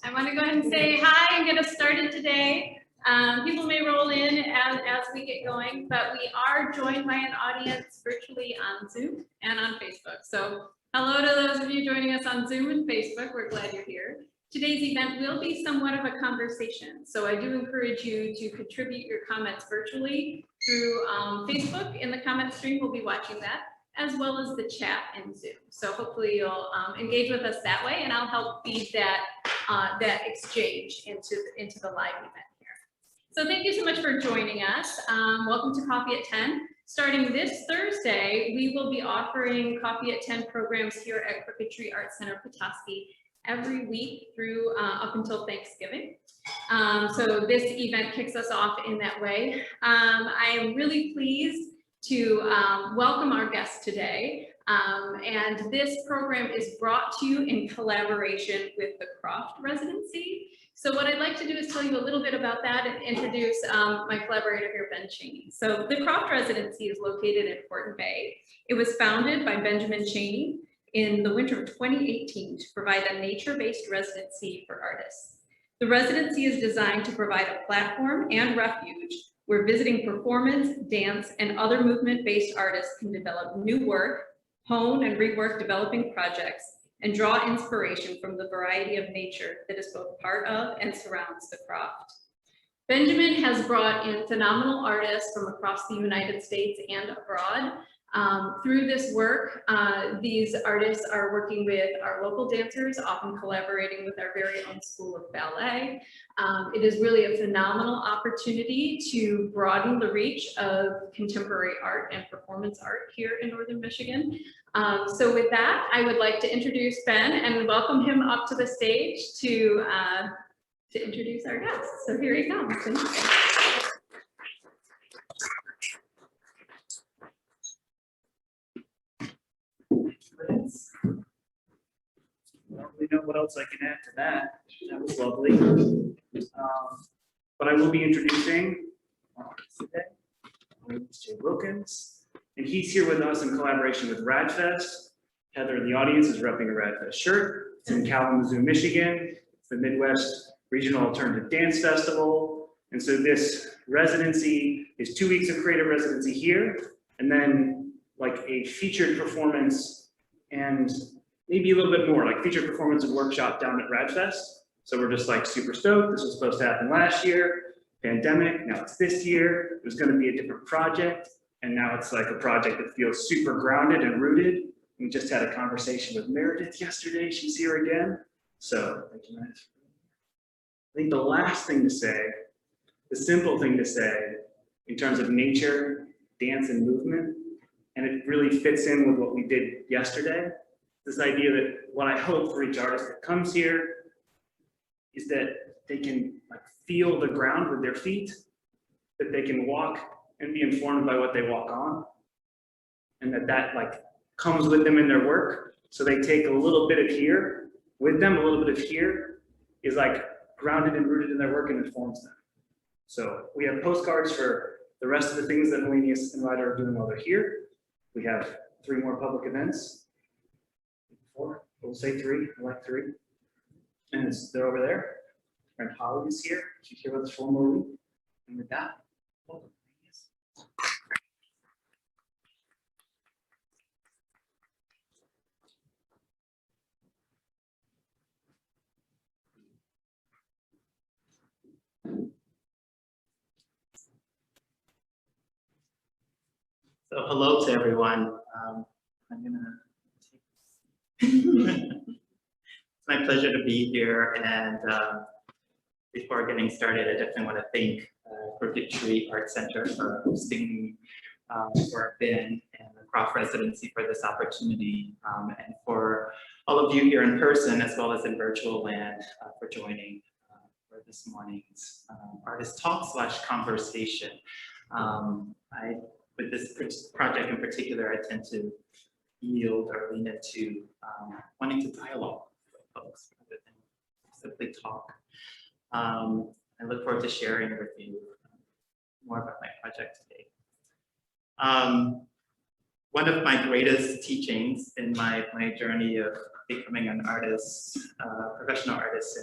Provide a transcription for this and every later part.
I want to go ahead and say hi and get us started today. People may roll in as we get going, but we are joined by an audience virtually on Zoom and on Facebook. So hello to those of you joining us on Zoom and Facebook. We're glad you're here. Today's event will be somewhat of a conversation. So I do encourage you to contribute your comments virtually through Facebook. In the comment stream, we'll be watching that, as well as the chat in Zoom. So hopefully you'll engage with us that way, and I'll help feed that that exchange into the live event here. So thank you so much for joining us. Welcome to Coffee at 10. Starting this Thursday, we will be offering Coffee at 10 programs here at Crooked Tree Art Center, Petoskey, every week through up until Thanksgiving. So this event kicks us off in that way. I am really pleased to welcome our guest today. And this program is brought to you in collaboration with the Croft Residency. So what I'd like to do is tell you a little bit about that and introduce my collaborator here, Ben Cheney. So the Croft Residency is located in Porton Bay. It was founded by Benjamin Cheney in the winter of 2018 to provide a nature-based residency for artists. The residency is designed to provide a platform and refuge where visiting performance, dance, and other movement-based artists can develop new work, hone and rework developing projects, and draw inspiration from the variety of nature that is both part of and surrounds the Croft. Benjamin has brought in phenomenal artists from across the United States and abroad. Through this work, these artists are working with our local dancers, often collaborating with our very own School of Ballet. It is really a phenomenal opportunity to broaden the reach of contemporary art and performance art here in Northern Michigan. So with that, I would like to introduce Ben and welcome him up to the stage to introduce our guest. So here he comes. I don't really know what else I can add to that. That was lovely. But I will be introducing today. Wilkins, and he's here with us in collaboration with RadFest. Heather in the audience is repping a RadFest shirt. It's in Kalamazoo, Michigan. It's the Midwest Regional Alternative Dance Festival. And so this residency is 2 weeks of creative residency here, and then like a featured performance and maybe a little bit more, like featured performance and workshop down at RadFest. So we're just like super stoked. This was supposed to happen last year, pandemic, now it's this year. It was going to be a different project, and now it's like a project that feels super grounded and rooted. We just had a conversation with Meredith yesterday. She's here again. So thank you, Meredith. I think the last thing to say, the simple thing to say in terms of nature, dance, and movement, and it really fits in with what we did yesterday, this idea that what I hope for each artist that comes here is that they can like feel the ground with their feet, that they can walk and be informed by what they walk on, and that like comes with them in their work. So they take a little bit of here with them, a little bit of here is like grounded and rooted in their work and informs them. So we have postcards for the rest of the things that Helanius and Ryder are doing while they're here. We have 3 more public events. 4, we'll say 3, I like 3. And they're over there. And Holly is here. She's here with us for 1 more week. And with that, welcome. So hello to everyone. I'm gonna it's my pleasure to be here, and before getting started, I definitely want to thank Crooked Tree Art Center for hosting me, for Ben and the Croft Residency for this opportunity, and for all of you here in person as well as in virtual land for joining for this morning's artist talk / conversation. With this project in particular, I tend to yield or lean into wanting to dialogue with folks rather than simply talk. I look forward to sharing with you more about my project today. One of my greatest teachings in my journey of becoming an artist, professional artist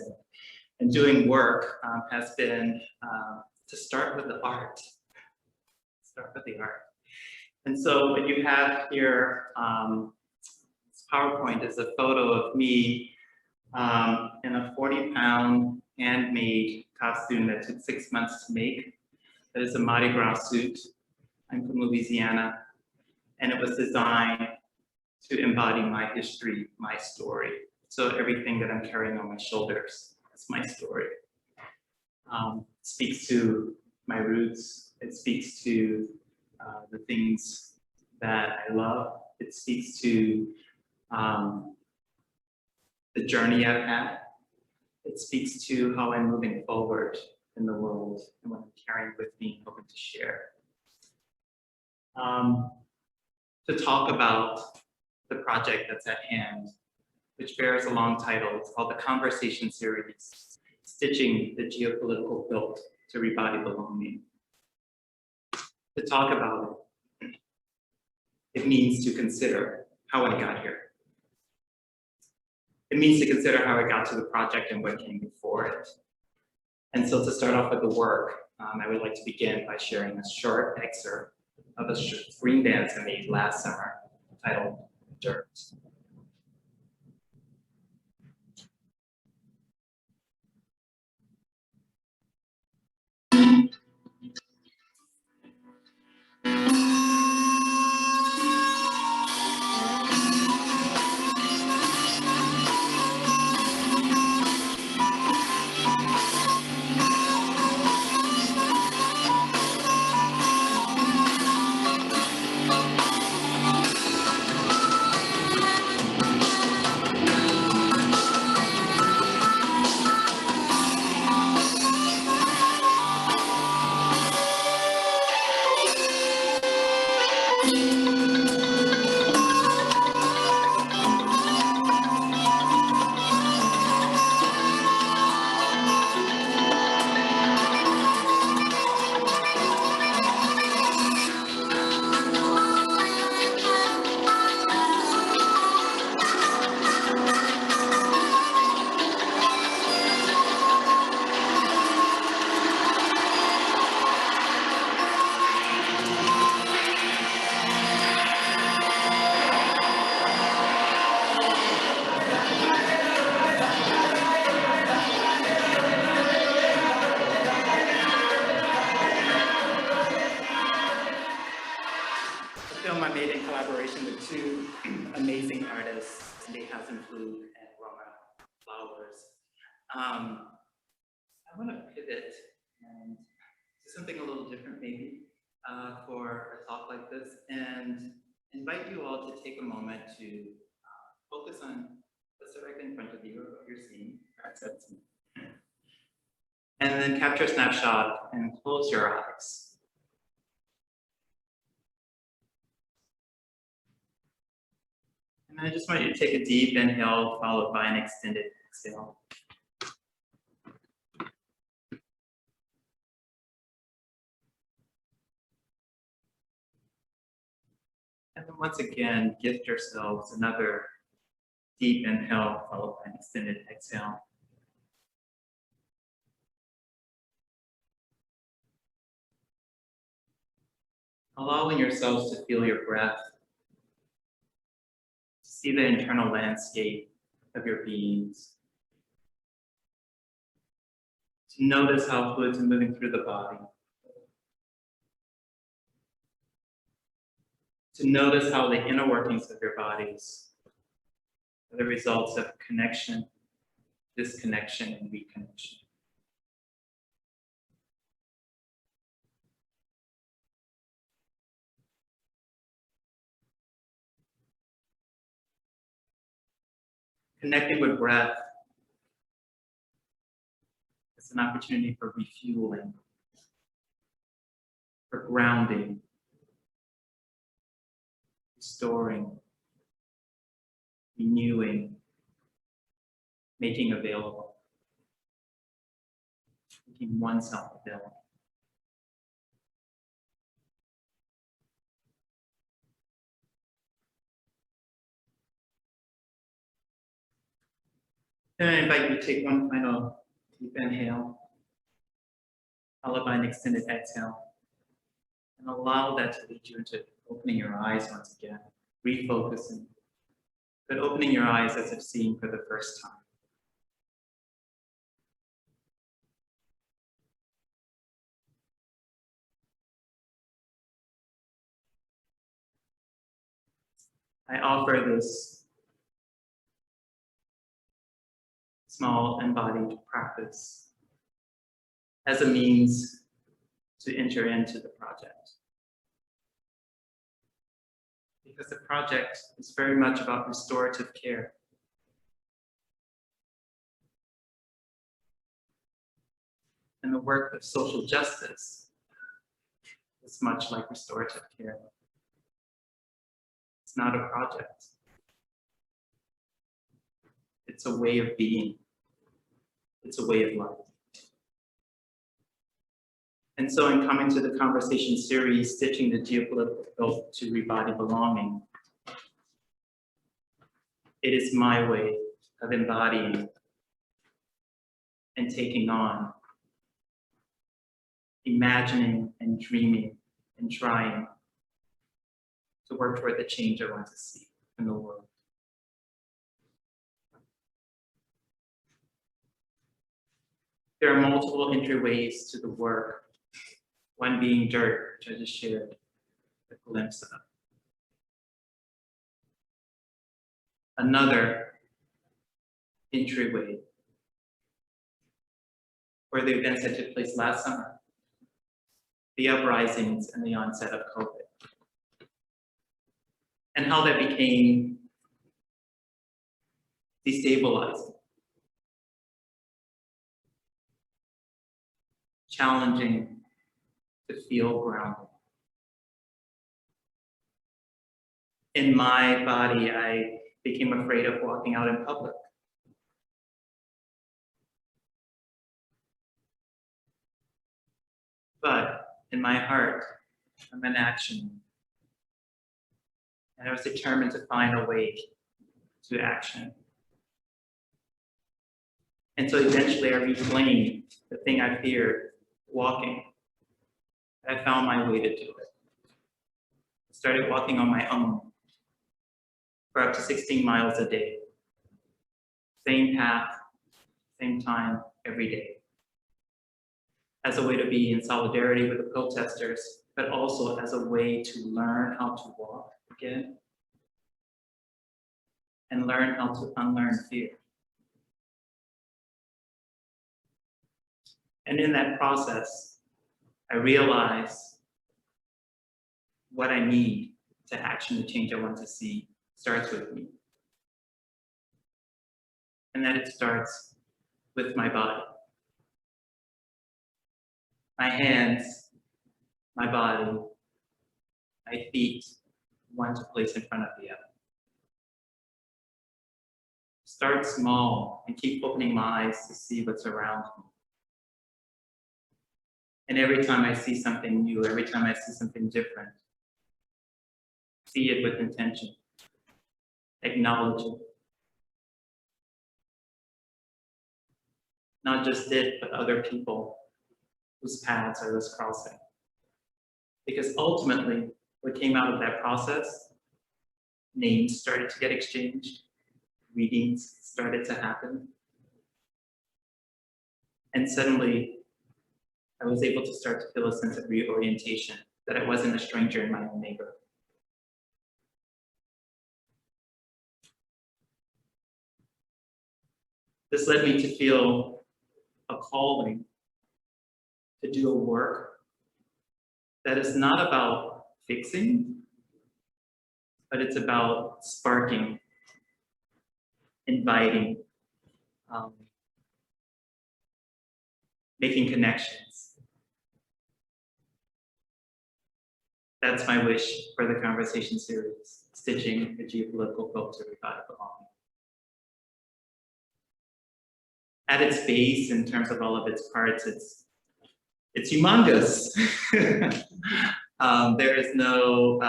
and doing work has been to start with the art. Start with the art. And so what you have here, this PowerPoint is a photo of me in a 40-pound handmade costume that took 6 months to make. That is a Mardi Gras suit. I'm from Louisiana, and it was designed to embody my history, my story. So everything that I'm carrying on my shoulders is my story. Speaks to my roots. It speaks to the things that I love. It speaks to the journey I've had. It speaks to how I'm moving forward in the world and what I'm carrying with me, hoping to share. To talk about the project that's at hand, which bears a long title. It's called the Conversation Series, Stitching the Geopolitical Quilt to Rebody Belonging. To talk about it, it means to consider how I got here. It means to consider how I got to the project and what came before it. And so to start off with the work, I would like to begin by sharing a short excerpt of a screen dance I made last summer titled Dirt. I made in collaboration with two amazing artists, Nathan Blue and Roma Flowers. I want to pivot and do something a little different maybe for a talk like this, and invite you all to take a moment to focus on what's directly in front of you or what you're seeing, and then capture a snapshot and close your eyes. And I just want you to take a deep inhale followed by an extended exhale. And then once again, gift yourselves another deep inhale followed by an extended exhale. Allowing yourselves to feel your breath, see the internal landscape of your beings. To notice how fluids are moving through the body. To notice how the inner workings of your bodies are the results of connection, disconnection, and reconnection. Connecting with breath is an opportunity for refueling, for grounding, restoring, renewing, making available, making oneself available. Then I invite you to take one final Deep inhale, followed by an extended exhale. And allow that to lead you into opening your eyes once again, refocusing, but opening your eyes as if seeing for the first time. I offer this small embodied practice as a means to enter into the project. Because the project is very much about restorative care. And the work of social justice is much like restorative care. It's not a project. It's a way of being. It's a way of life. And so in coming to the conversation series, Stitching the Geopolitical to Rebody Belonging, it is my way of embodying and taking on, imagining and dreaming and trying to work toward the change I want to see in the world. There are multiple entryways to the work, one being dirt, which I just shared a glimpse of. Another entryway were the events that took place last summer, the uprisings and the onset of COVID, and how that became destabilizing, challenging to feel grounded. In my body, I became afraid of walking out in public. But in my heart, I'm in action. And I was determined to find a way to action. And so eventually I reclaimed the thing I feared, walking. I found my way to do it. I started walking on my own for up to 16 miles a day. Same path, same time, every day. As a way to be in solidarity with the protesters, but also as a way to learn how to walk again and learn how to unlearn fear. And in that process, I realized what I need to action the change I want to see starts with me. And that it starts with my body. My hands, my body, my feet, one to place in front of the other. Start small and keep opening my eyes to see what's around me. And every time I see something new, every time I see something different, see it with intention, acknowledge it. Not just it, but other people whose paths I was crossing. Because ultimately, what came out of that process, names started to get exchanged, readings started to happen. And suddenly, I was able to start to feel a sense of reorientation, that I wasn't a stranger in my own neighborhood. This led me to feel a calling to do a work that is not about fixing, but it's about sparking, inviting, making connections. That's my wish for the conversation series, Stitching the Geopolitical Quilt to Rebody Belonging. At its base, in terms of all of its parts, it's humongous. There is no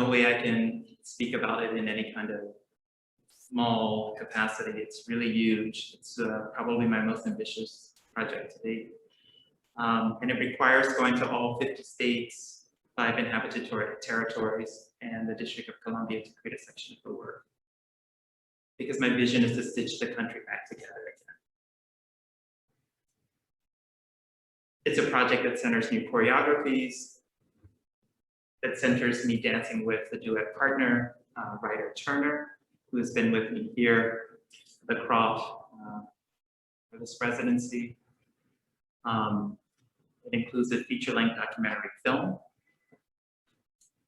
way I can speak about it in any kind of small capacity. It's really huge. It's probably my most ambitious project to date. And it requires going to all 50 states, 5 inhabited territories, and the District of Columbia to create a section of the work. Because my vision is to stitch the country back together again. It's a project that centers new choreographies, that centers me dancing with the duet partner, Ryder Turner, who has been with me here, the Croft for this residency. It includes a feature-length documentary film,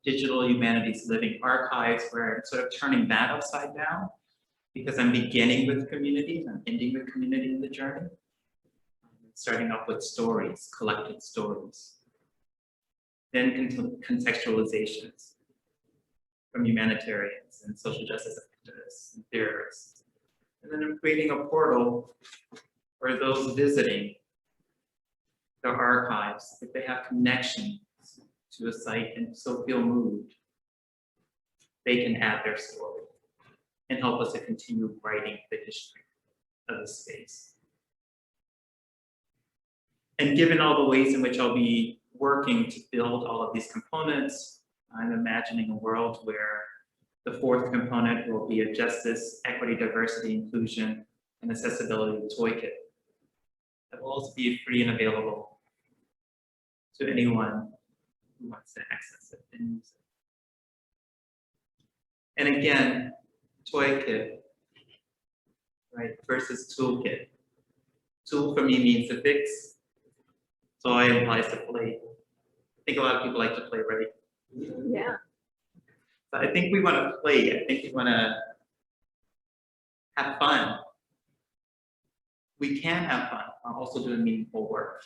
Digital Humanities Living Archives, where I'm sort of turning that upside down, because I'm beginning with community and I'm ending with community in the journey. Starting off with stories, collected stories. Then contextualizations from humanitarians and social justice activists and theorists. And then I'm creating a portal for those visiting the archives, if they have connections to a site and so feel moved, they can add their story and help us to continue writing the history of the space. And given all the ways in which I'll be working to build all of these components, I'm imagining a world where the 4th component will be a justice, equity, diversity, inclusion, and accessibility toolkit that will also be free and available to anyone who wants to access it and use it. And again, toolkit, right, versus toolkit. Tool for me means to fix. Toy implies to play. I think a lot of people like to play, right? Yeah. But I think we want to play. I think we want to have fun. We can have fun while also doing meaningful work.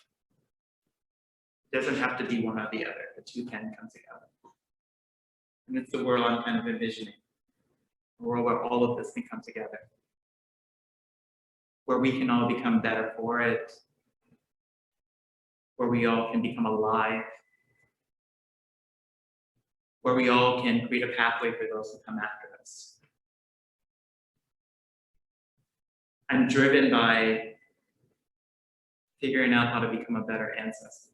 It doesn't have to be one or the other. The two can come together. And it's the world I'm kind of envisioning. A world where all of this can come together. Where we can all become better for it. Where we all can become alive. Where we all can create a pathway for those who come after us. I'm driven by figuring out how to become a better ancestor.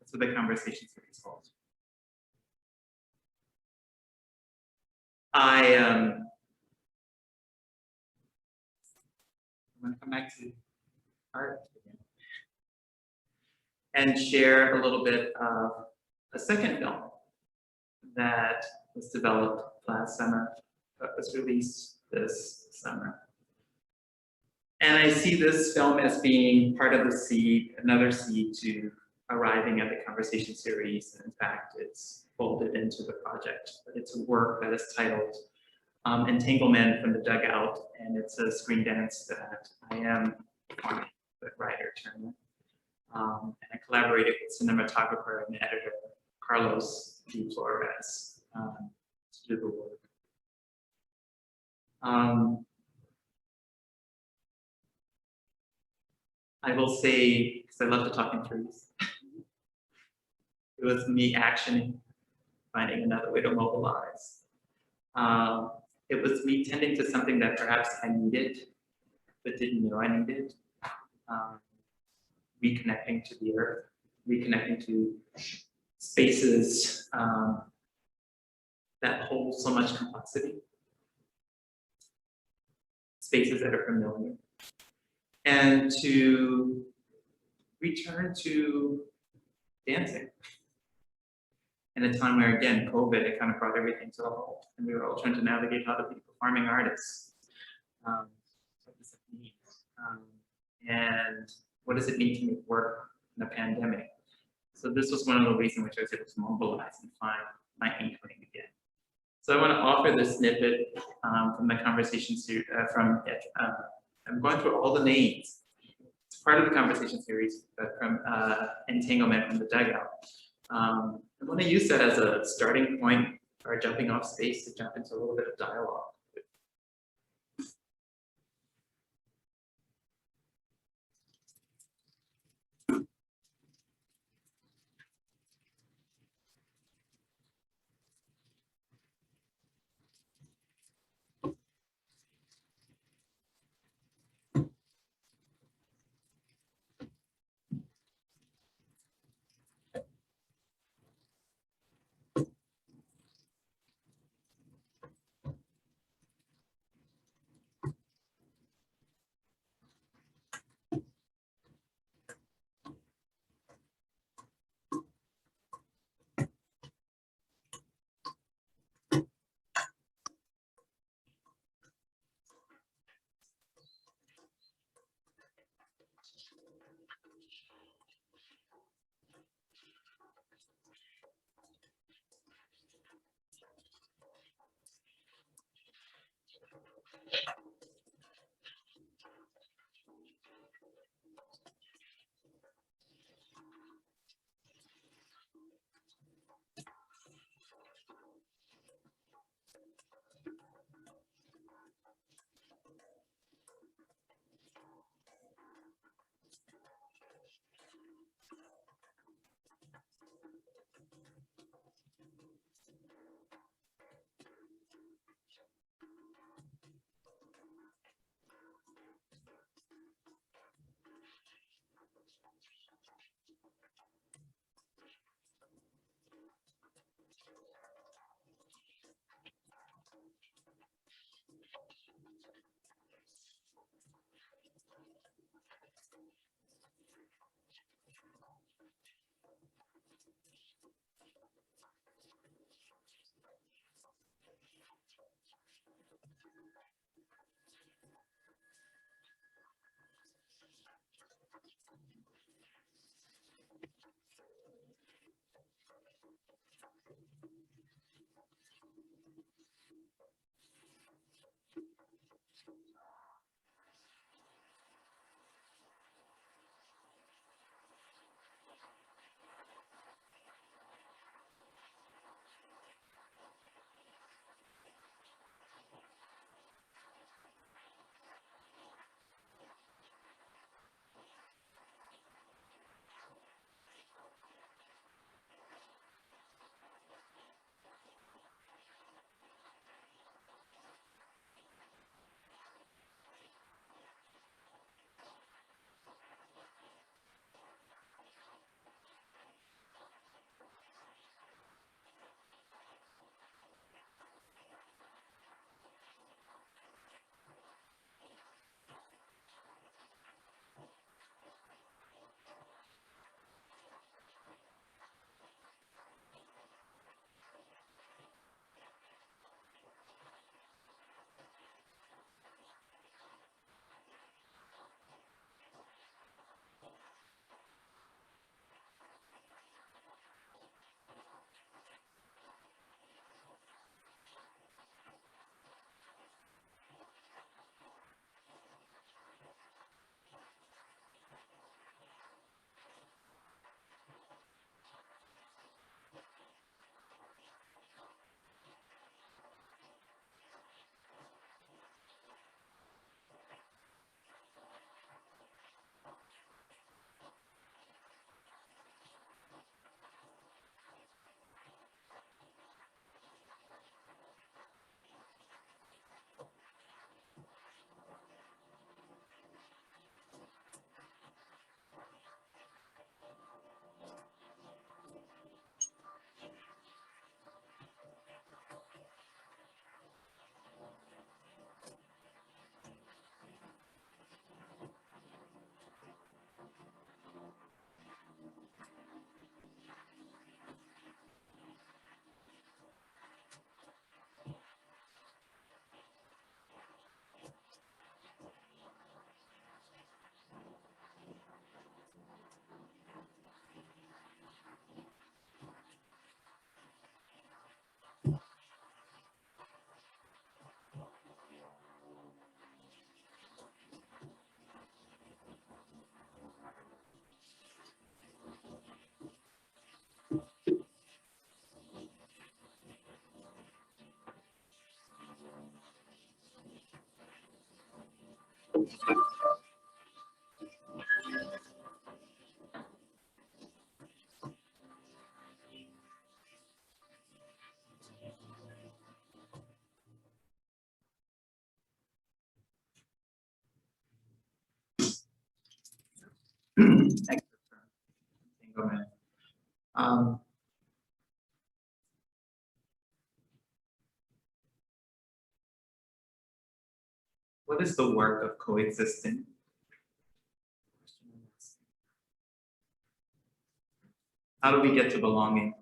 That's what the conversation series calls. I'm going to come back to art again and share a little bit of a second film that was developed last summer, but was released this summer. And I see this film as being part of the seed, another seed to arriving at the conversation series. And in fact, it's folded into the project. But it's a work that is titled Entanglement from the Dugout, and it's a screen dance that I am performing with Ryder Turner. And I collaborated with cinematographer and editor Carlos D. Flores to do the work. I will say, because I love to talk in threes, it was me actioning, finding another way to mobilize. It was me tending to something that perhaps I needed, but didn't know I needed. Reconnecting to the earth, reconnecting to spaces that hold so much complexity, spaces that are familiar, and to return to dancing. In a time where, again, COVID, it kind of brought everything to a halt, and we were all trying to navigate how to be performing artists. What does it mean? And what does it mean to make work in a pandemic? So this was one of the ways in which I was able to mobilize and find my anchoring again. So I want to offer this snippet from the conversation series, I'm going through all the names. It's part of the conversation series, but from Entanglement from the Dugout. I want to use that as a starting point or a jumping off space to jump into a little bit of dialogue. Thanks for what is the work of coexisting? How do we get to belonging?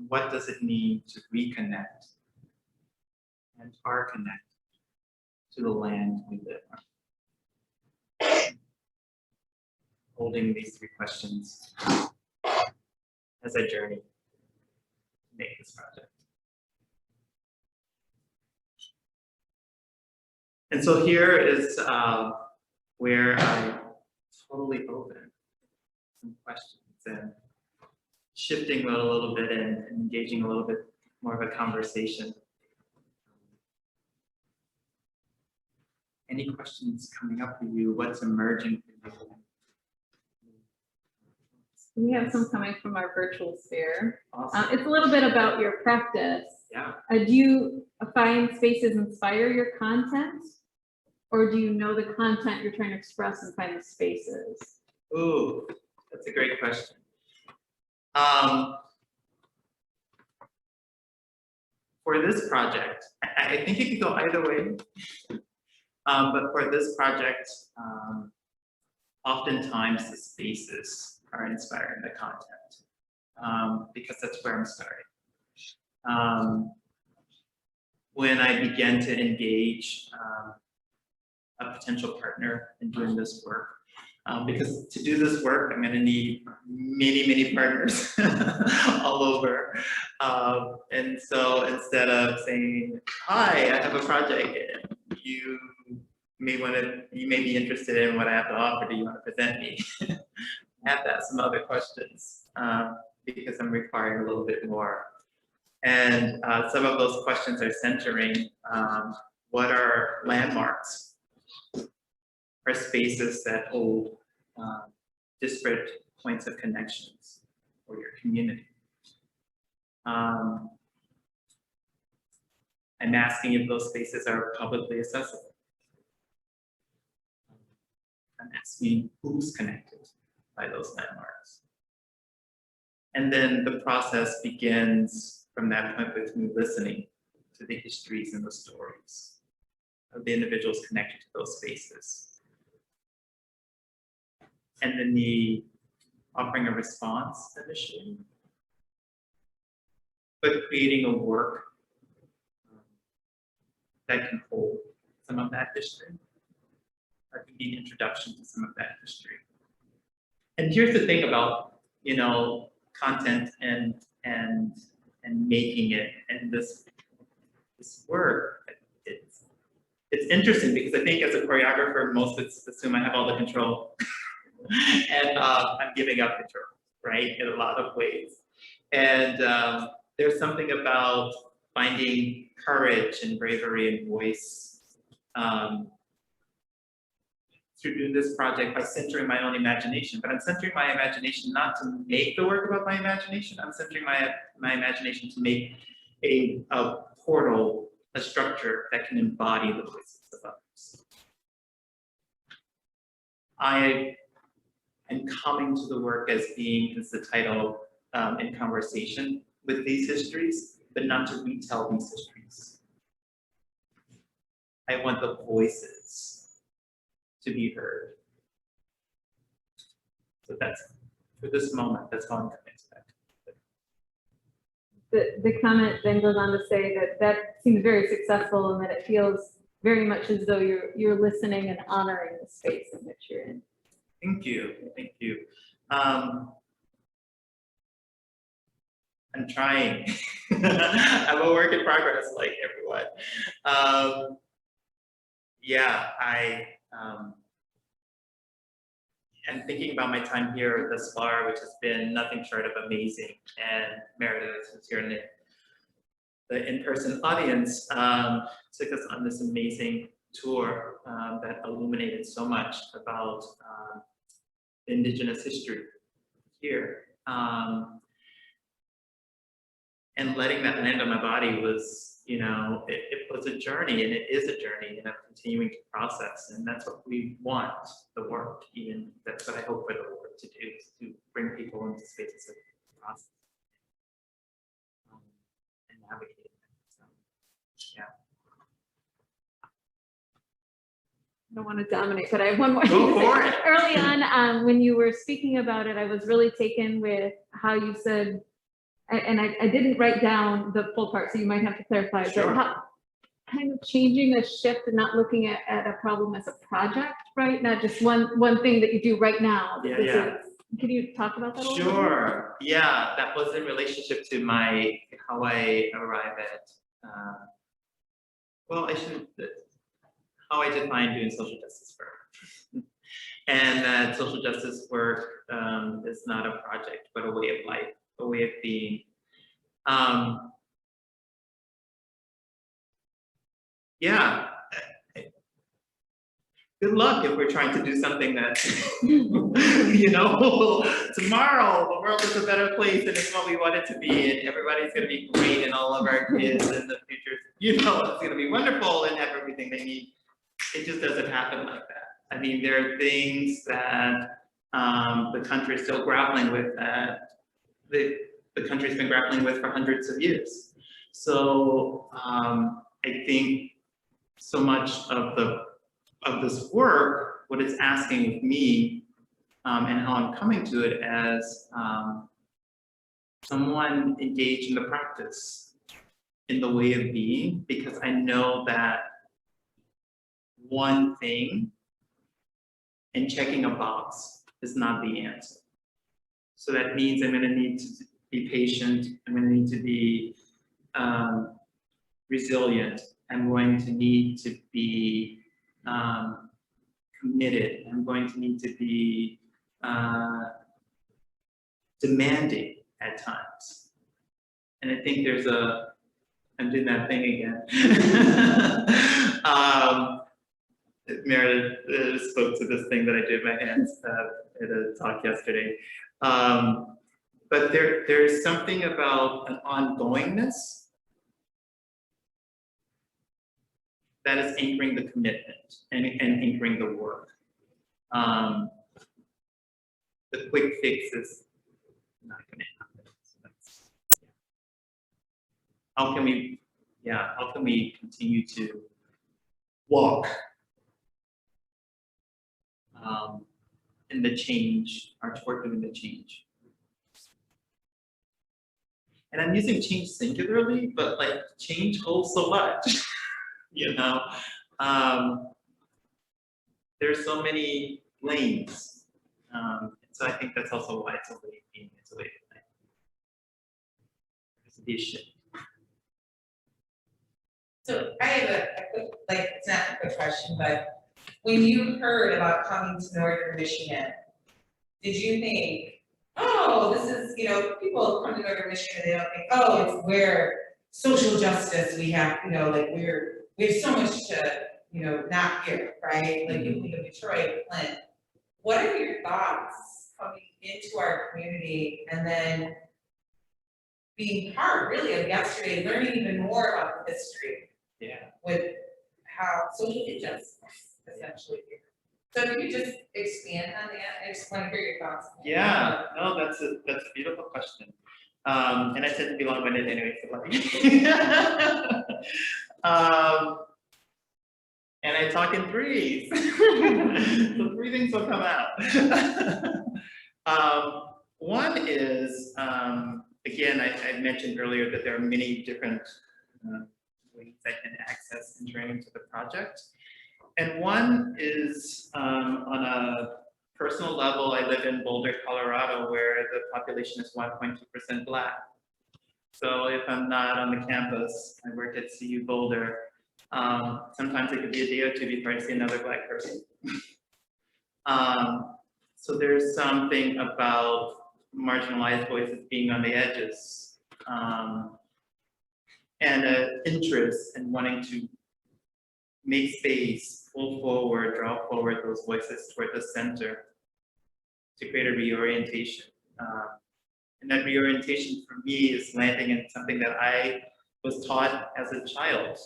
What does it mean to reconnect and are connected to the land we live on? Holding these three questions as I journey to make this project. And so here is where I totally open some questions and shifting it a little bit and engaging a little bit more of a conversation. Any questions coming up for you? What's emerging for you? We have some coming from our virtual sphere. Awesome. It's a little bit about your practice. Yeah. Do you find spaces inspire your content? Or do you know the content you're trying to express and find the spaces? Ooh, that's a great question. For this project, I think it could go either way. But for this project, oftentimes the spaces are inspiring the content because that's where I'm starting. When I began to engage a potential partner in doing this work, Because to do this work, I'm going to need many partners all over. And so instead of saying, hi, I have a project, you may be interested in what I have to offer. Do you want to present me? I have to ask some other questions because I'm requiring a little bit more. And some of those questions are centering what are landmarks? Are spaces that hold disparate points of connections for your community. I'm asking if those spaces are publicly accessible. I'm asking who's connected by those landmarks. And then the process begins from that point with me listening to the histories and the stories of the individuals connected to those spaces. And then the offering a response initially, but creating a work that can hold some of that history. That can be an introduction to some of that history. And here's the thing about, you know, content and making it and this work. It's interesting because I think as a choreographer, most of us assume I have all the control. And I'm giving up control, right, in a lot of ways. And there's something about finding courage and bravery and voice to do this project by centering my own imagination. But I'm centering my imagination not to make the work about my imagination. I'm centering my imagination to make a portal, a structure that can embody the voices of others. I am coming to the work as being, as the title, in conversation with these histories, but not to retell these histories. I want the voices to be heard. So that's, for this moment, that's all I'm going to expect. The comment then goes on to say that seems very successful and that it feels very much as though you're listening and honoring the space in which you're in. Thank you, thank you. I'm trying. I'm a work in progress, like everyone. Yeah, I'm thinking about my time here thus far, which has been nothing short of amazing. And Meredith, who's here in the in-person audience, took us on this amazing tour that illuminated so much about Indigenous history here. And letting that land on my body was, you know, it was a journey, and it is a journey, and I'm continuing to process, and that's what we want, the work, even that's what I hope for the work to do, is to bring people into spaces of process and navigate it. So, yeah. I don't want to dominate, but I have one more. Go for it. Early on, when you were speaking about it, I was really taken with how you said, and I didn't write down the full part, so you might have to clarify, Sure. but how kind of changing a shift and not looking at a problem as a project, right? Not just one thing that you do right now. Yeah, This yeah. Can you talk about that a little bit? Sure. Yeah, that was in relationship to how I arrive at, well, how I define doing social justice work. And that social justice work is not a project, but a way of life, a way of being. Yeah. Good luck if we're trying to do something that, you know, tomorrow the world is a better place and it's what we want it to be, and everybody's going to be great, and all of our kids in the future, you know, it's going to be wonderful and have everything they need. It just doesn't happen like that. I mean, there are things that the country is still grappling with, that the country's been grappling with for hundreds of years. So I think so much of this work, what it's asking of me, and how I'm coming to it as someone engaged in the practice, in the way of being, because I know that one thing and checking a box is not the answer. So that means I'm going to need to be patient. I'm going to need to be resilient. I'm going to need to be committed. I'm going to need to be demanding at times. And I think there's I'm doing that thing again. Meredith spoke to this thing that I did with my hands at a talk yesterday. But there's something about an ongoingness that is anchoring the commitment and anchoring the work. The quick fix is not going to happen. So how can we continue to walk in the change, or toward doing the change? And I'm using change singularly, but like change holds so much, you know. There's so many lanes, so I think that's also why it's a way of being. It's a way of life. It's a vision. So I have a quick, like, it's not a quick question, but when you heard about coming to Northern Michigan, did you think, oh, this is, you know, people come to Northern Michigan, they don't think, oh, it's where social justice we have, you know, like we have so much to, you know, not here, right? Like you think of Detroit, Flint. What are your thoughts coming into our community and then being part really of yesterday, learning even more about the history? Yeah. With how social injustice essentially. So if you could just expand on that, I just want to hear your thoughts. Yeah, no, that's a beautiful question. And I tend to be long-winded anyway, so let me. And I talk in threes. So 3 things will come out. One is, again, I mentioned earlier that there are many different ways I can access entering into the project. And one is on a personal level. I live in Boulder, Colorado, where the population is 1.2% Black. So if I'm not on the campus, I work at CU Boulder. Sometimes it could be a day or two before I see another Black person. So there's something about marginalized voices being on the edges, and an interest in wanting to make space, pull forward, draw forward those voices toward the center to create a reorientation. And that reorientation for me is landing in something that I was taught as a child,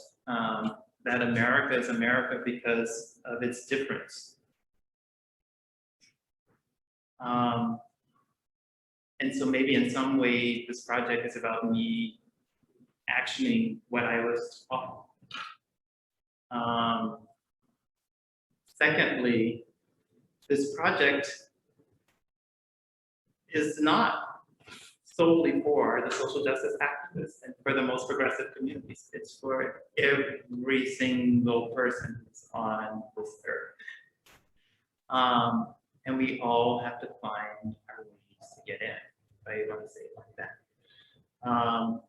that America is America because of its difference. And so maybe in some way, this project is about me actioning what I was taught. Secondly, this project is not solely for the social justice activists and for the most progressive communities. It's for every single person who's on this earth. And we all have to find our ways to get in, if I want to say it like that.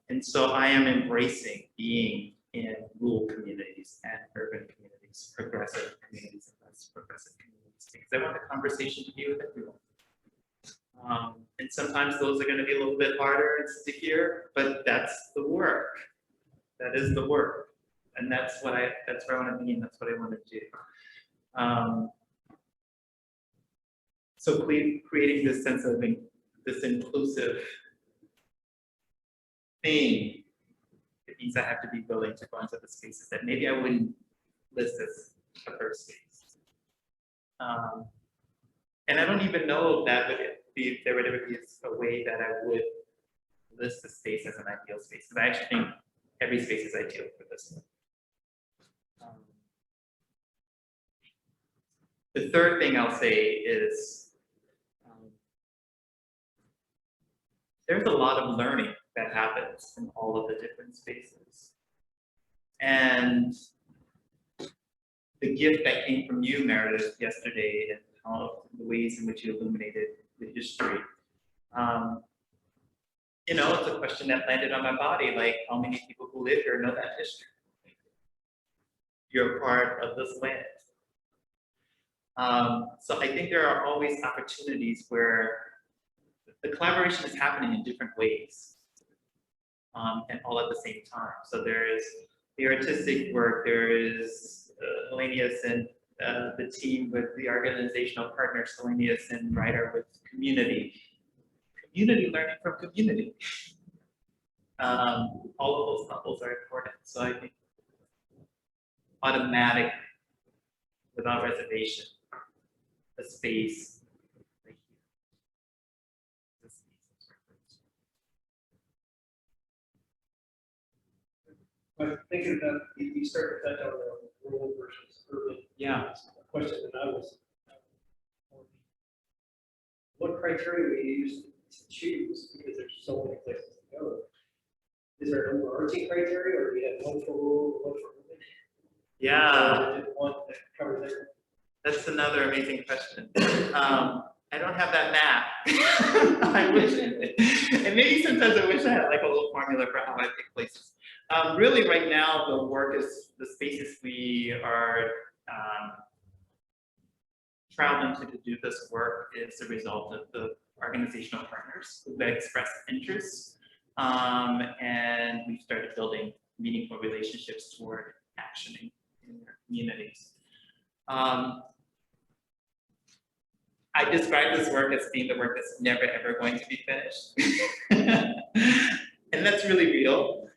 And so I am embracing being in rural communities and urban communities, progressive communities and less progressive communities, because I want the conversation to be with everyone. And sometimes those are going to be a little bit harder and stickier, but that's the work. That is the work, and that's where I want to be, and that's what I want to do. So creating this sense of this inclusive thing, it means I have to be willing to go into the spaces that maybe I wouldn't list as a first space. And I don't even know if that would be, if there would ever be a way that I would list the space as an ideal space, because I actually think every space is ideal for this one. The third thing I'll say is there's a lot of learning that happens in all of the different spaces. And the gift that came from you, Meredith, yesterday, and the ways in which you illuminated the history. You know, it's a question that landed on my body, like how many people who live here know that history? You're part of this land. So I think there are always opportunities where the collaboration is happening in different ways, and all at the same time. So there is the artistic work, there is Helanius and the team with the organizational partners, Helanius and Ryder with community learning from community. All of those levels are important. So I think automatic, without reservation, the space right here. The space is referenced. But thinking about, you start to touch on the rural versus urban. Yeah. A question that I was, what criteria we use to choose, because there's so many places to go. Is there an overarching criteria, or do we have one for rural, one for urban? Yeah. Or one that covers everything? That's another amazing question. I don't have that map. I wish, and maybe sometimes I wish I had like a little formula for how I pick places. Really, right now, the work is the spaces we are traveling to do this work is the result of the organizational partners who expressed interest, and we've started building meaningful relationships toward actioning in their communities. I describe this work as being the work that's never ever going to be finished. And that's really real,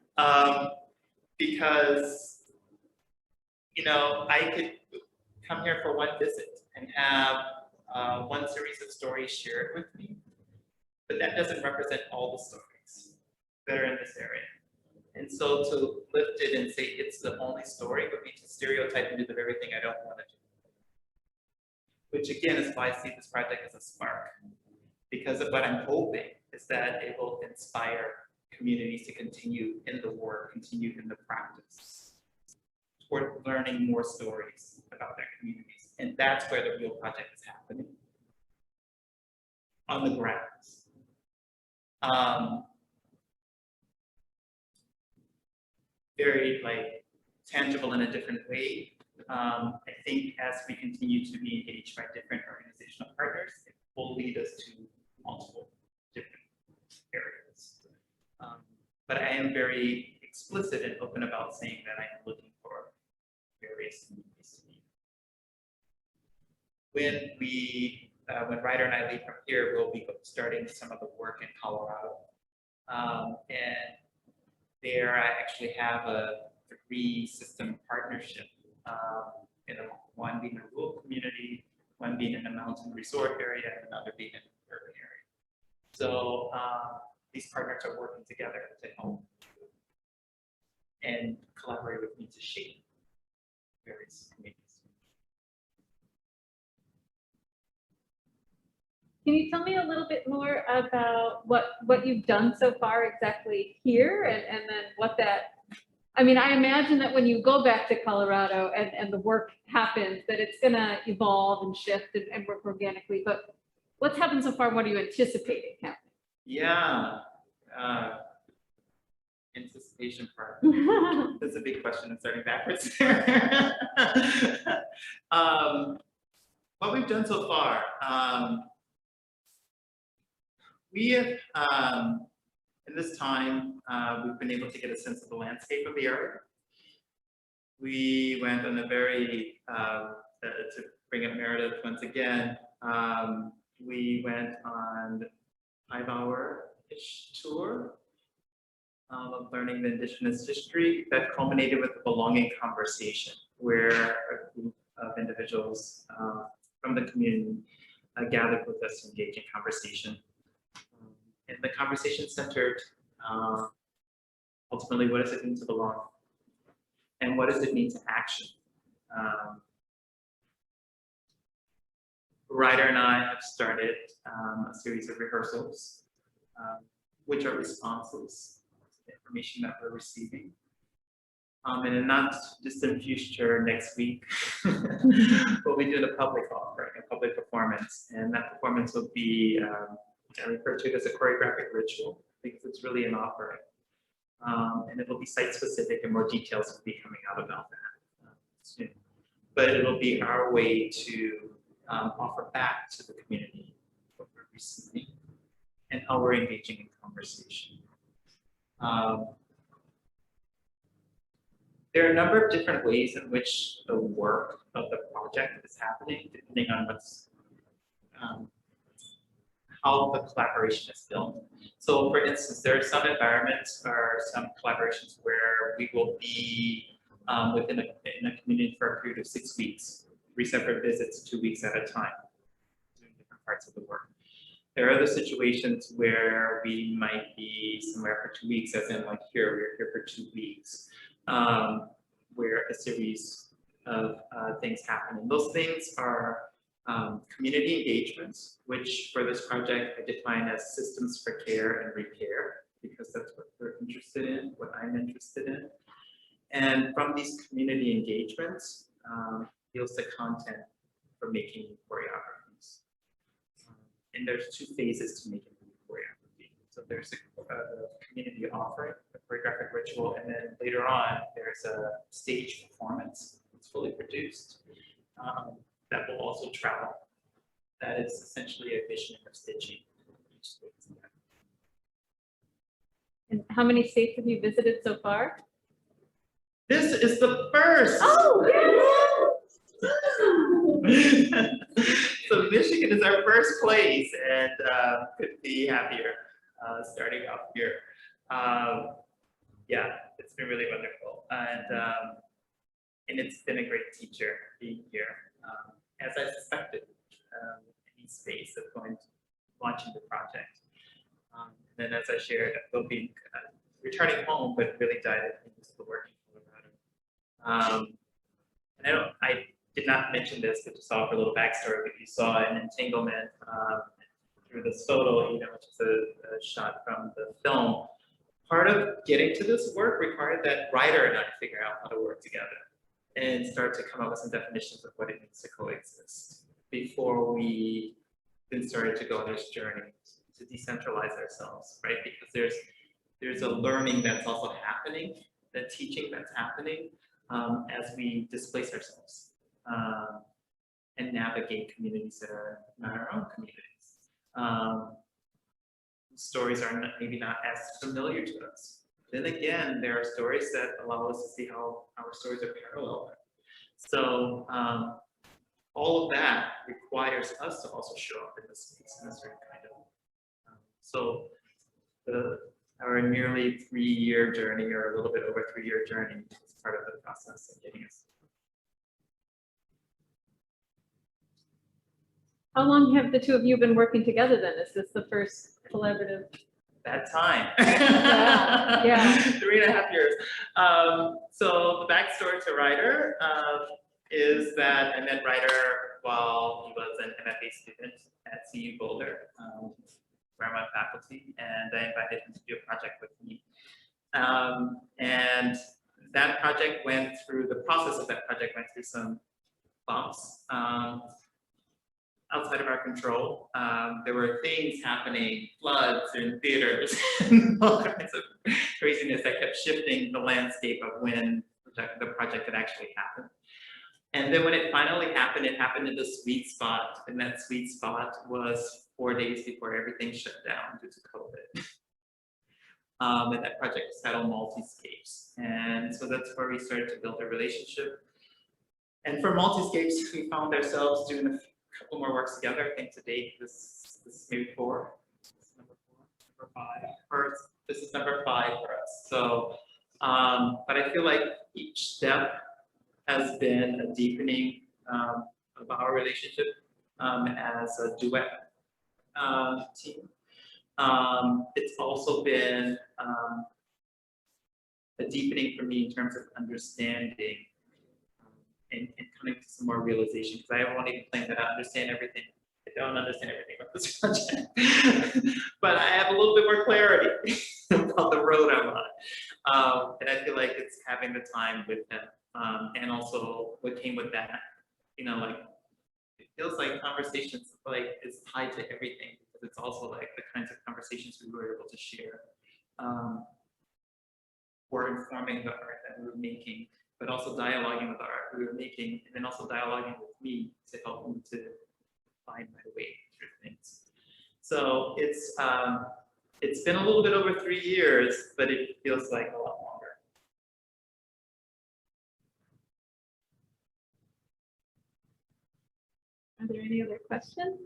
because, you know, I could come here for one visit and have one series of stories shared with me, but that doesn't represent all the stories that are in this area. And so to lift it and say it's the only story would be to stereotype and do the very thing I don't want to do. Which again is why I see this project as a spark. Because of what I'm hoping is that it will inspire communities to continue in the work, continue in the practice, toward learning more stories about their communities. And that's where the real project is happening, on the grounds. Very like tangible in a different way. I think as we continue to be engaged by different organizational partners, it will lead us to multiple different areas. But I am very explicit and open about saying that I'm looking for various communities to be. When Ryder and I leave from here, we'll be starting some of the work in Colorado. And there I actually have a 3-system partnership, one being a rural community, one being in a mountain resort area, and another being in an urban area. So these partners are working together to help and collaborate with me to shape various communities. Can you tell me a little bit more about what you've done so far exactly here, and then what that, I mean, I imagine that when you go back to Colorado and the work happens, that it's gonna evolve and shift and work organically, but what's happened so far? What are you anticipating happening? Yeah, anticipation part. That's a big question. I'm starting backwards. What we've done so far, we have, in this time, we've been able to get a sense of the landscape of the area. We went on a very, to bring up Meredith once again, we went on a 5-hour-ish tour of learning the Indigenous history that culminated with a belonging conversation where a group of individuals from the community gathered with us to engage in conversation. And the conversation centered ultimately, what does it mean to belong? And what does it mean to action? Ryder and I have started a series of rehearsals, which are responses to the information that we're receiving. In a not distant future, next week, we'll be doing a public offering, a public performance, and that performance will be, I refer to it as a choreographic ritual because it's really an offering. And it'll be site-specific, and more details will be coming out about that soon. But it'll be our way to offer back to the community what we're receiving and how we're engaging in conversation. There are a number of different ways in which the work of the project is happening, depending on what's how the collaboration is built. So for instance, there are some environments or some collaborations where we will be in a community for a period of 6 weeks, 3 separate visits, 2 weeks at a time, doing different parts of the work. There are other situations where we might be somewhere for 2 weeks, as in like here, we're here for 2 weeks, where a series of things happen. And those things are community engagements, which for this project I define as systems for care and repair, because that's what we're interested in, what I'm interested in. And from these community engagements, yields the content for making choreographies. And there's 2 phases to making choreography. So there's a community offering, a choreographic ritual, and then later on, there's a stage performance. It's fully produced. That will also travel. That is essentially a vision of stitching. And how many states have you visited so far? This is the first. Oh, So Michigan is our first place, and could be happier starting off here. Yeah, it's been really wonderful, and it's been a great teacher being here. As I suspected, any space of launching the project. And then as I shared, we'll be returning home, but really diving into the work in Colorado. And I did not mention this, but just offer a little backstory. If you saw an entanglement through this photo, which is a shot from the film, part of getting to this work required that writer and I figure out how to work together and start to come up with some definitions of what it means to coexist before we then started to go on this journey to decentralize ourselves, right? Because there's a learning that's also happening, the teaching that's happening as we displace ourselves and navigate communities that are not our own communities. Stories are maybe not as familiar to us. Then again, there are stories that allow us to see how our stories are parallel. So all of that requires us to also show up in this space in a certain kind of. So our nearly 3-year journey, or a little bit over 3-year journey, is part of the process of getting us. how long have the 2 of you been working together then? Is this the first collaborative? That time. Yeah. 3.5 years. So the backstory to Ryder is that I met Ryder while he was an MFA student at CU Boulder, where I'm on faculty, and I invited him to do a project with me. And that project went through, the process of that project went through some bumps. Outside of our control. There were things happening, floods in theaters, and all kinds of craziness that kept shifting the landscape of when the project had actually happened. And then when it finally happened, it happened in the sweet spot, and that sweet spot was 4 days before everything shut down due to COVID. And that project was titled Multiscapes. And so that's where we started to build a relationship. And for Multiscapes, we found ourselves doing a couple more works together. I think to date, this is maybe 4. This is number 5. This is number 5 for us. So, but I feel like each step has been a deepening of our relationship as a duet team. It's also been a deepening for me in terms of understanding and coming to some more realization, because I won't even claim that I understand everything. I don't understand everything about this project, but I have a little bit more clarity about the road I'm on. And I feel like it's having the time with them. And also what came with that, you know, like, it feels like conversations like is tied to everything, because it's also like the kinds of conversations we were able to share were informing the art that we were making, but also dialoguing with the art we were making, and then also dialoguing with me to help me to find my way through things. So it's been a little bit over 3 years, but it feels like a lot longer. Are there any other questions?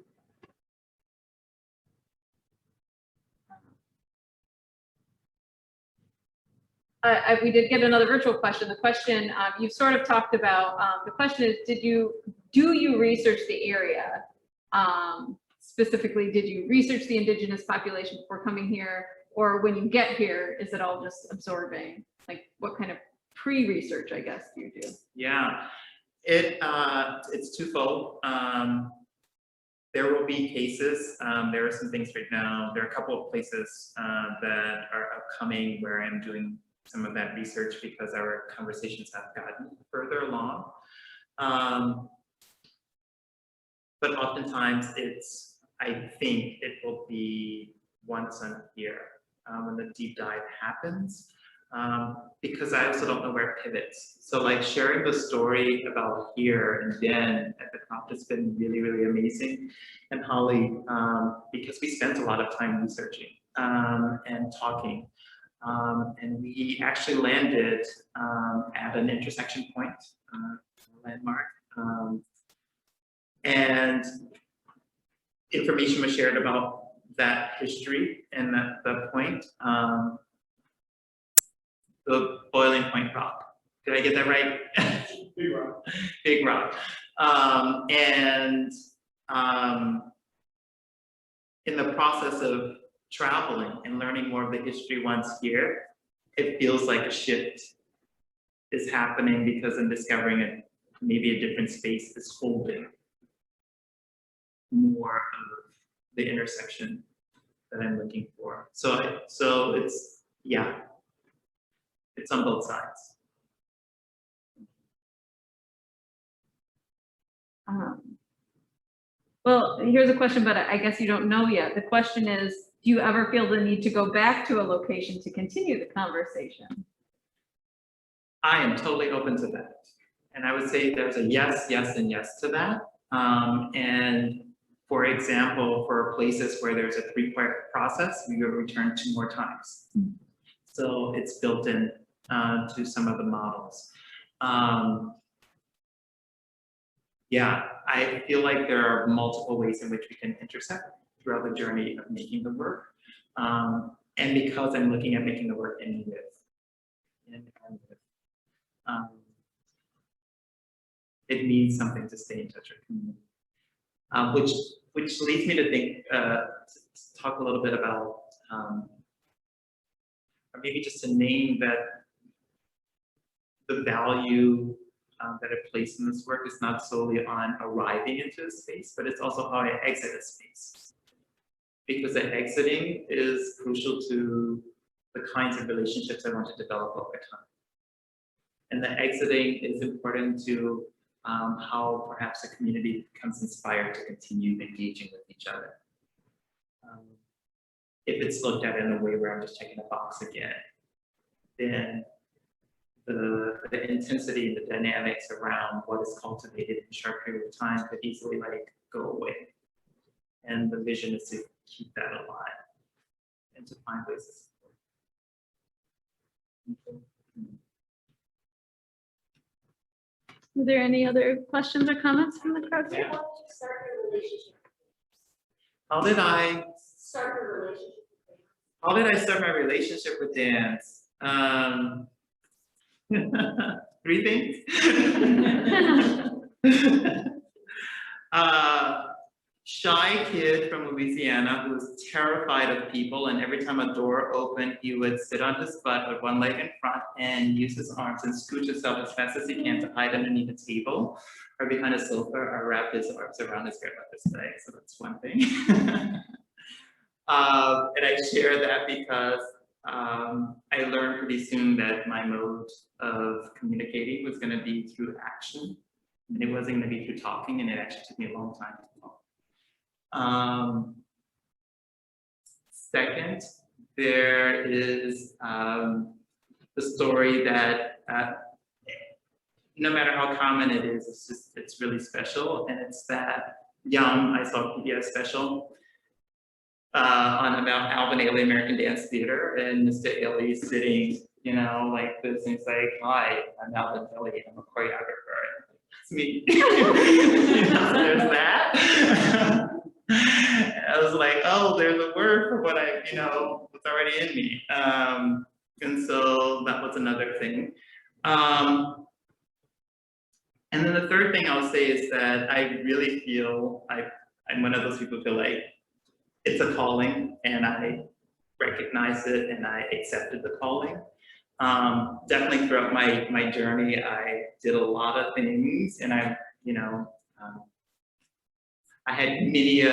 We did get another virtual question. The question you sort of talked about, the question is, do you research the area? Specifically, did you research the indigenous population before coming here? Or when you get here, is it all just absorbing? Like, what kind of pre-research, I guess, do you do? Yeah, it's twofold. There will be cases. There are some things right now. There are a couple of places that are upcoming where I'm doing some of that research because our conversations have gotten further along. But oftentimes I think it will be once a year when the deep dive happens, because I also don't know where it pivots. So like sharing the story about here and then at the Croft has been really, really amazing. And Holly, because we spent a lot of time researching and talking. And we actually landed at an intersection point, landmark, and information was shared about that history and the point, the boiling point rock. Did I get that right? Big rock. Big rock. In the process of traveling and learning more of the history once here, it feels like a shift is happening because I'm discovering maybe a different space is holding more of the intersection that I'm looking for. So it's, yeah, it's on both sides. Well, here's a question, but I guess you don't know yet. The question is, do you ever feel the need to go back to a location to continue the conversation? I am totally open to that. And I would say there's a yes, yes, and yes to that. And for example, for places where there's a 3-part process, we will return 2 more times. So it's built in to some of the models. Yeah, I feel like there are multiple ways in which we can intersect throughout the journey of making the work. And because I'm looking at making the work in with, it means something to stay in touch with community. Which leads me to think, to talk a little bit about, or maybe just to name that the value that I place in this work is not solely on arriving into a space, but it's also how I exit a space. Because the exiting is crucial to the kinds of relationships I want to develop over time. And the exiting is important to how perhaps a community becomes inspired to continue engaging with each other. If it's looked at in a way where I'm just checking a box again, then the intensity and the dynamics around what is cultivated in a short period of time could easily like go away. And the vision is to keep that alive and to find ways to support. Are there any other questions or comments from the crowd? How did you start your relationship? How did I Start your relationship? How did I start my relationship with dance? 3 things. shy kid from Louisiana who was terrified of people, and every time a door opened, he would sit on his butt with one leg in front and use his arms and scooch himself as fast as he can to hide underneath a table or behind a sofa or wrap his arms around his grandmother's leg. So that's one thing. And I share that because I learned pretty soon that my mode of communicating was going to be through action, and it wasn't going to be through talking, and it actually took me a long time to talk. Second, there is the story that no matter how common it is, it's really special, and it's that young, I saw a PBS special on about Alvin Ailey American Dance Theater, and Mr. Ailey sitting, you know, like this, and he's like, "Hi, I'm Alvin Ailey, I'm a choreographer." It's me. You know, so there's that. I was like, oh, there's a word for what I, you know, was already in me. And so that was another thing. And then the third thing I'll say is that I really feel I'm one of those people who feel like it's a calling, and I recognize it and I accepted the calling. Definitely throughout my journey, I did a lot of things, and I, you know, I had many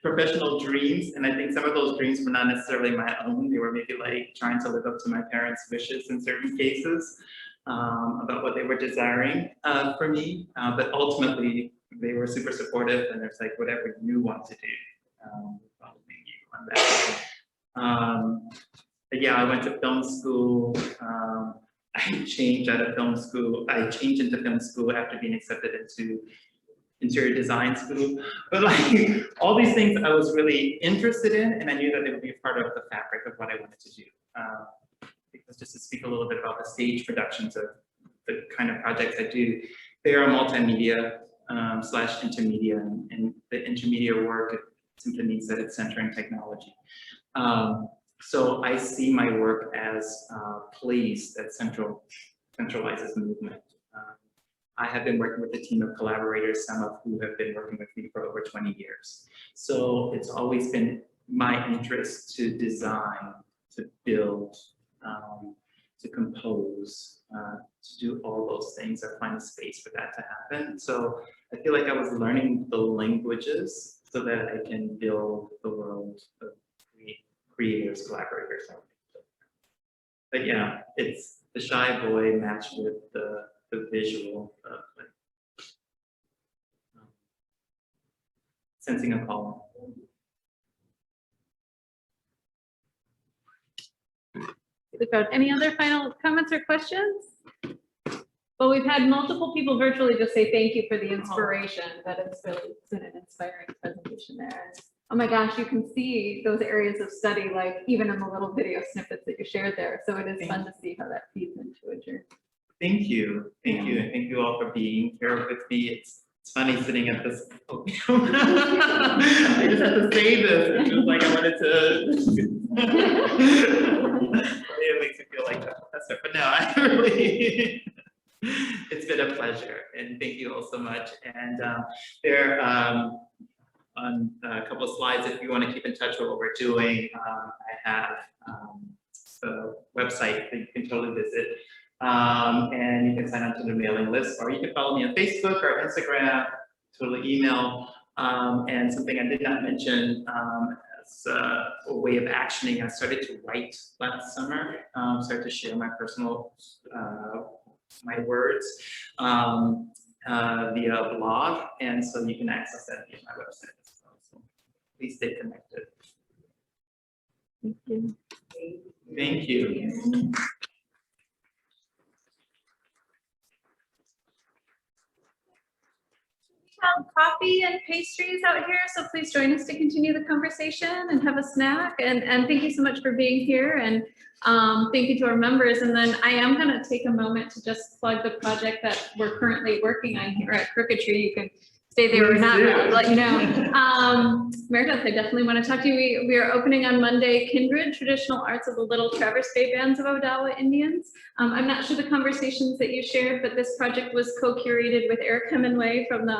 professional dreams, and I think some of those dreams were not necessarily my own. They were maybe like trying to live up to my parents' wishes in certain cases about what they were desiring for me. But ultimately, they were super supportive, and it's like, whatever you want to do, following you on that. But yeah, I went to film school. I changed out of film school. I changed into film school after being accepted into interior design school. But like all these things I was really interested in, and I knew that they would be a part of the fabric of what I wanted to do. Because just to speak a little bit about the stage productions of the kind of projects I do, they are multimedia slash intermedia, and the intermedia work, it simply means that it's centering technology. So I see my work as plays that centralizes movement. I have been working with a team of collaborators, some of who have been working with me for over 20 years. So it's always been my interest to design, to build, to compose, to do all those things, or find a space for that to happen. So I feel like I was learning the languages so that I can build the world of creators, collaborators. But yeah, it's the shy boy matched with the visual of like sensing a calling. Any other final comments or questions? Well, we've had multiple people virtually just say thank you for the inspiration. That it's really been an inspiring presentation there. Oh my gosh, you can see those areas of study, like even in the little video snippets that you shared there. So it is fun to see how that feeds into a journey. Thank you, and thank you all for being here with me. It's funny sitting at this podium. I just had to say this. It's just like I wanted to. It makes me feel like a professor, but no, I really. It's been a pleasure, and thank you all so much. And there, on a couple of slides, if you want to keep in touch with what we're doing, I have a website that you can totally visit. And you can sign up to the mailing list, or you can follow me on Facebook or Instagram, totally email. And something I did not mention as a way of actioning, I started to write last summer, started to share my personal, my words via blog, and so you can access that via my website as well. So please stay connected. Thank you. Thank you. Have coffee and pastries out here, so please join us to continue the conversation and have a snack. And thank you so much for being here, and thank you to our members. And then I am going to take a moment to just plug the project that we're currently working on here at Crooked Tree. You can say they were Please not, do. I'll let you know. Meredith, I definitely want to talk to you. We are opening on Monday, Kindred, Traditional Arts of the Little Traverse Bay Bands of Odawa Indians. I'm not sure the conversations that you shared, but this project was co-curated with Eric Hemingway from the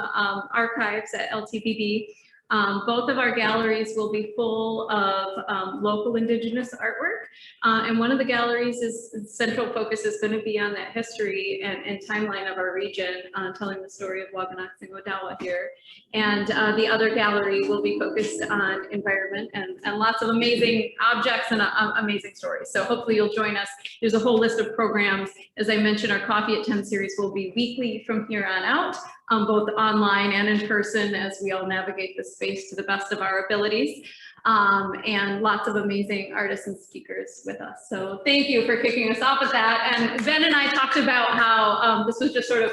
archives at LTPB. Both of our galleries will be full of local Indigenous artwork. And one of the galleries central focus is going to be on that history and timeline of our region, telling the story of Wabanaks and Odawa here. And the other gallery will be focused on environment and lots of amazing objects and amazing stories. So hopefully you'll join us. There's a whole list of programs. As I mentioned, our Coffee at 10 series will be weekly from here on out, both online and in person, as we all navigate the space to the best of our abilities. And lots of amazing artists and speakers with us. So thank you for kicking us off with that. And Ben and I talked about how this was just sort of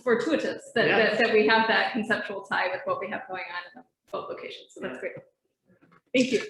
fortuitous that we have that conceptual tie with what we have going on in both locations. So that's great. Thank you.